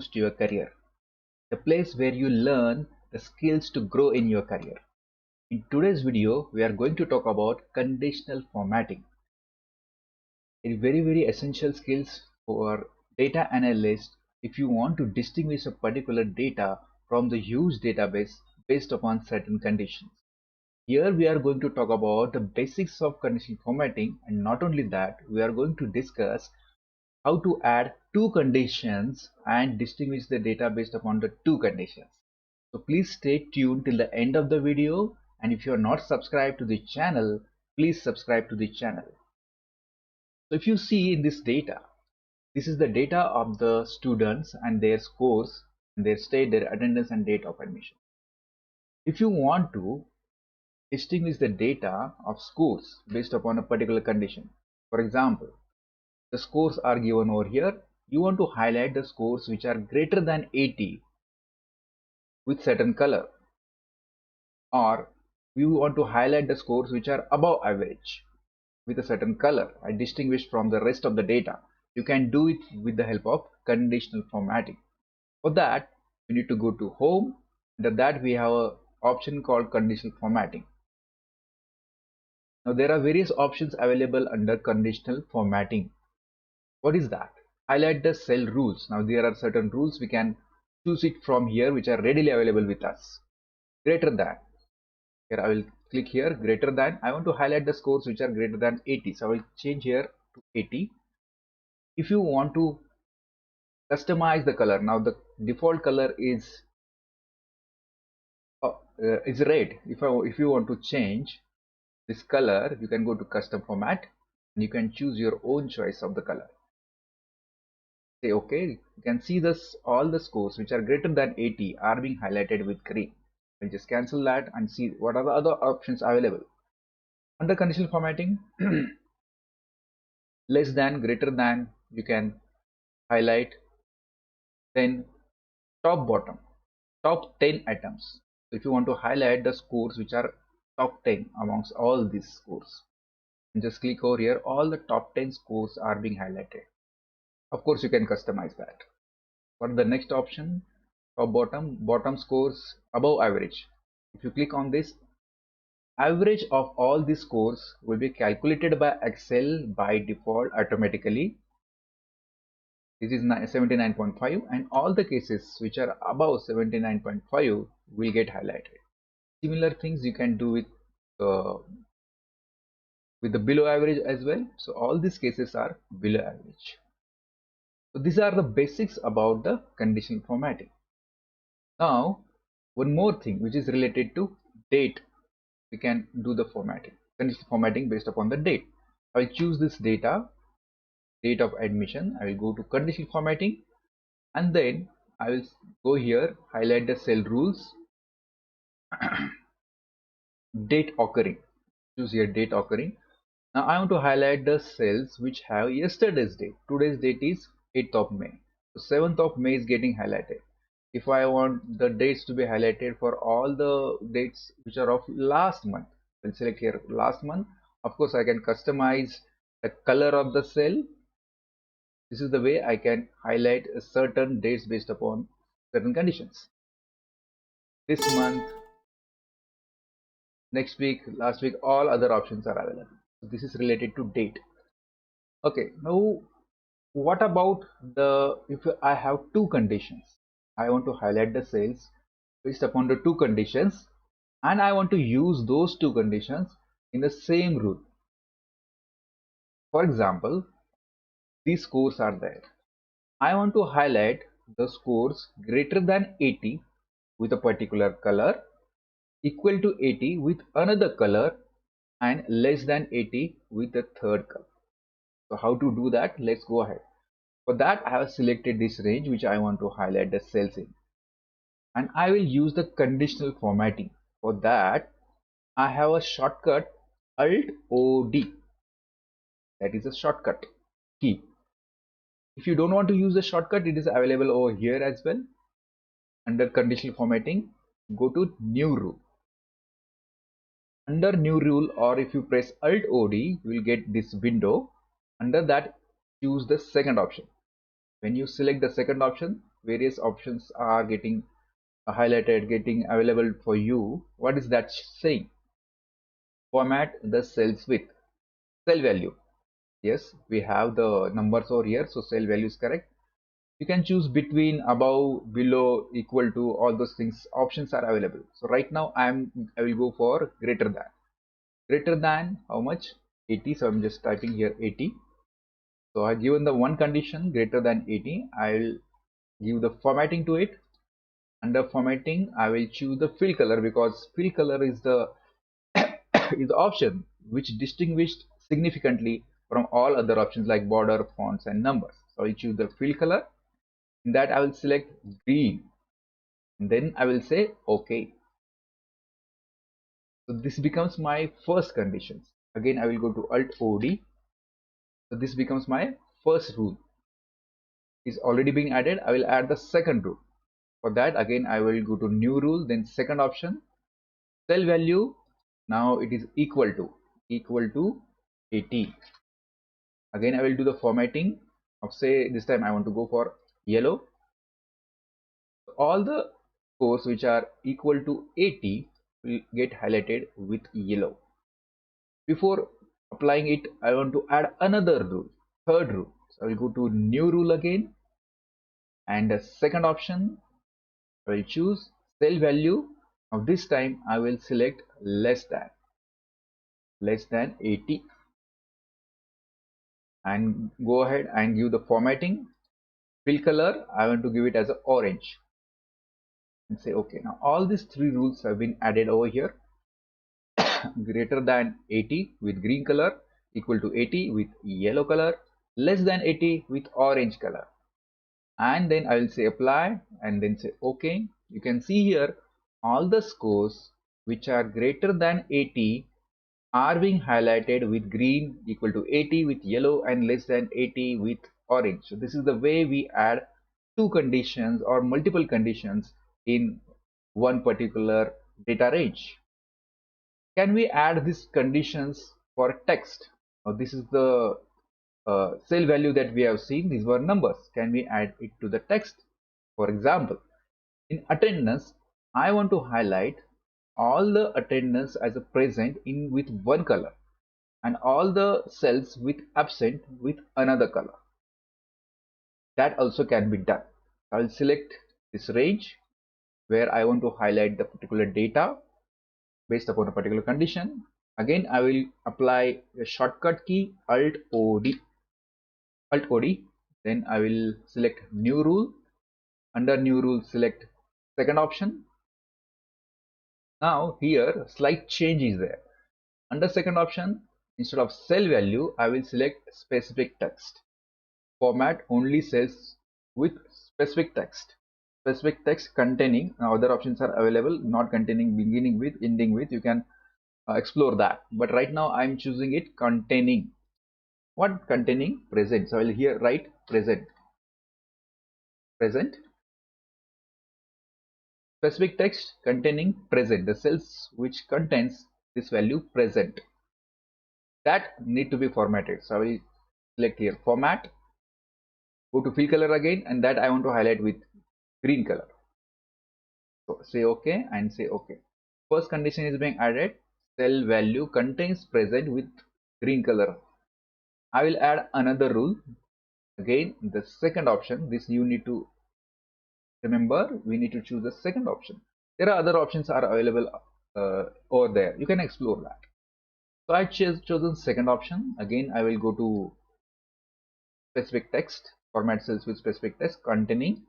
boost your career, the place where you learn the skills to grow in your career. In today's video, we are going to talk about conditional formatting. A very essential skills for data analysts if you want to distinguish a particular data from the huge database based upon certain conditions. Here we are going to talk about the basics of conditional formatting, and not only that, we are going to discuss how to add two conditions and distinguish the data based upon the two conditions. So please stay tuned till the end of the video, and if you are not subscribed to the channel, please subscribe to the channel. So if you see in this data, this is the data of the students and their scores, and their state, their attendance and date of admission. If you want to distinguish the data of scores based upon a particular condition, for example, the scores are given over here. You want to highlight the scores which are greater than 80 with certain color, or you want to highlight the scores which are above average with a certain color and distinguish from the rest of the data. You can do it with the help of conditional formatting. For that, you need to go to home. Under that, we have an option called conditional formatting. Now there are various options available under conditional formatting. What is that? Highlight the cell rules. Now there are certain rules we can choose it from here which are readily available with us. Greater than. Here I will click here, greater than. I want to highlight the scores which are greater than 80. So I will change here to 80. If you want to customize the color, now the default color is red. If you want to change this color, you can go to custom format and you can choose your own choice of the color. Say OK. You can see this, all the scores which are greater than 80 are being highlighted with green. We'll just cancel that and see what are the other options available. Under conditional formatting, less than, greater than, you can highlight. Then top bottom, top 10 items. So if you want to highlight the scores which are top 10 amongst all these scores, and just click over here, all the top 10 scores are being highlighted. Of course, you can customize that. For the next option, top bottom scores above average. If you click on this, average of all these scores will be calculated by Excel by default automatically. This is 79.5, and all the cases which are above 79.5 will get highlighted. Similar things you can do with the below average as well. So all these cases are below average. So these are the basics about the conditional formatting. Now one more thing which is related to date. We can do the formatting, conditional formatting based upon the date. I will choose this date of admission. I will go to conditional formatting, and then I will go here, highlight the cell rules, date occurring, choose here date occurring. Now I want to highlight the cells which have yesterday's date. Today's date is 8th of May. So 7th of May is getting highlighted. If I want the dates to be highlighted for all the dates which are of last month, I'll select here last month. Of course, I can customize the color of the cell. This is the way I can highlight certain dates based upon certain conditions. This month, next week, last week, all other options are available. So this is related to date. Okay, now what about if I have two conditions? I want to highlight the cells based upon the two conditions, and I want to use those two conditions in the same rule. For example, these scores are there. I want to highlight the scores greater than 80 with a particular color, equal to 80 with another color, and less than 80 with the third color. So how to do that? Let's go ahead. For that, I have selected this range which I want to highlight the cells in, and I will use the conditional formatting. For that, I have a shortcut Alt-O-D. That is a shortcut key. If you don't want to use the shortcut, it is available over here as well. Under conditional formatting, go to new rule. Under new rule, or if you press Alt-O-D, you will get this window. Under that, choose the second option. When you select the second option, various options are getting highlighted, getting available for you. What is that saying? Format the cells with cell value. Yes, we have the numbers over here, so cell value is correct. You can choose between, above, below, equal to, all those things. Options are available. So right now I will go for greater than. Greater than how much? 80. So I'm just typing here 80. So I given the one condition greater than 80. I'll give the formatting to it. Under formatting, I will choose the fill color, because fill color is the is the option which distinguished significantly from all other options like border, fonts, and numbers. So I choose the fill color. In that I will select green. And then I will say OK. So this becomes my first condition. Again, I will go to Alt OD. So this becomes my first rule. Is already being added. I will add the second rule. For that, again, I will go to new rule, then second option, cell value. Now it is equal to 80. Again, I will do the formatting of, say, this time I want to go for yellow. All the scores which are equal to 80 will get highlighted with yellow. Before applying it, I want to add another rule, third rule. So I will go to new rule again, and the second option I will choose cell value. Now this time I will select less than 80, and go ahead and give the formatting. Fill color, I want to give it as a orange, and say OK. Now all these three rules have been added over here. Greater than 80 with green color, equal to 80 with yellow color, less than 80 with orange color. And then I will say apply, and then say OK. You can see here all the scores which are greater than 80 are being highlighted with green, equal to 80 with yellow, and less than 80 with orange. So this is the way we add two conditions or multiple conditions in one particular data range. Can we add these conditions for text? Now this is the cell value that we have seen. These were numbers. Can we add it to the text? For example, in attendance, I want to highlight all the attendance as a present in with one color, and all the cells with absent with another color. That also can be done. I will select this range where I want to highlight the particular data based upon a particular condition. Again, I will apply a shortcut key Alt OD. Then I will select new rule. Under new rule, select second option. Now here slight change is there. Under second option, instead of cell value, I will select specific text. Format only cells with specific text. Specific text containing, now other options are available, not containing, beginning with, ending with. You can explore that. But right now I'm choosing it containing. What containing? Present. So I'll here write present. Present. Specific text containing present. The cells which contains this value present. That need to be formatted. So I will select here format. Go to fill color again, and that I want to highlight with green color. So say OK and say OK. First condition is being added. Cell value contains present with green color. I will add another rule. Again, the second option. This you need to remember. We need to choose the second option. There are other options are available over there. You can explore that. So I chosen second option. Again, I will go to specific text. Format cells with specific text containing.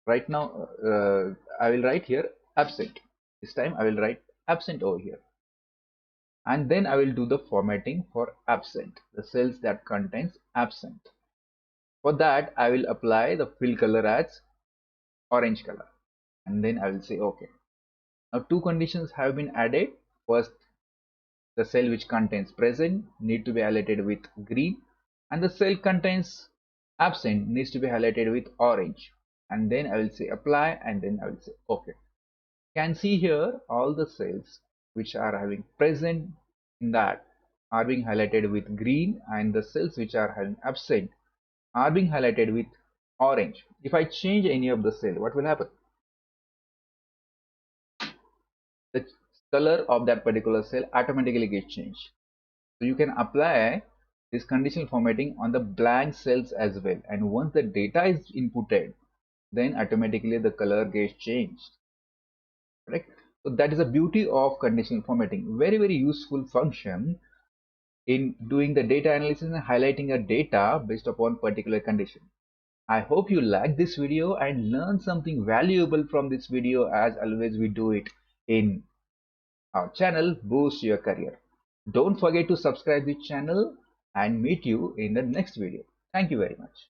Right now, I will write here absent. This time I will write absent over here. And then I will do the formatting for absent, the cells that contains absent. For that, I will apply the fill color as orange color, and then I will say OK. Now two conditions have been added. First, the cell which contains present need to be highlighted with green, and the cell contains absent needs to be highlighted with orange. And then I will say apply, and then I will say OK. You can see here all the cells which are having present in that are being highlighted with green, and the cells which are having absent are being highlighted with orange. If I change any of the cell, what will happen? The color of that particular cell automatically gets changed. So you can apply this conditional formatting on the blank cells as well. And once the data is inputted, then automatically the color gets changed. Correct? So that is the beauty of conditional formatting. Very, very useful function in doing the data analysis and highlighting a data based upon particular condition. I hope you like this video and learn something valuable from this video, as always we do it in our channel Boost Your Career. Don't forget to subscribe this channel and meet you in the next video. Thank you very much.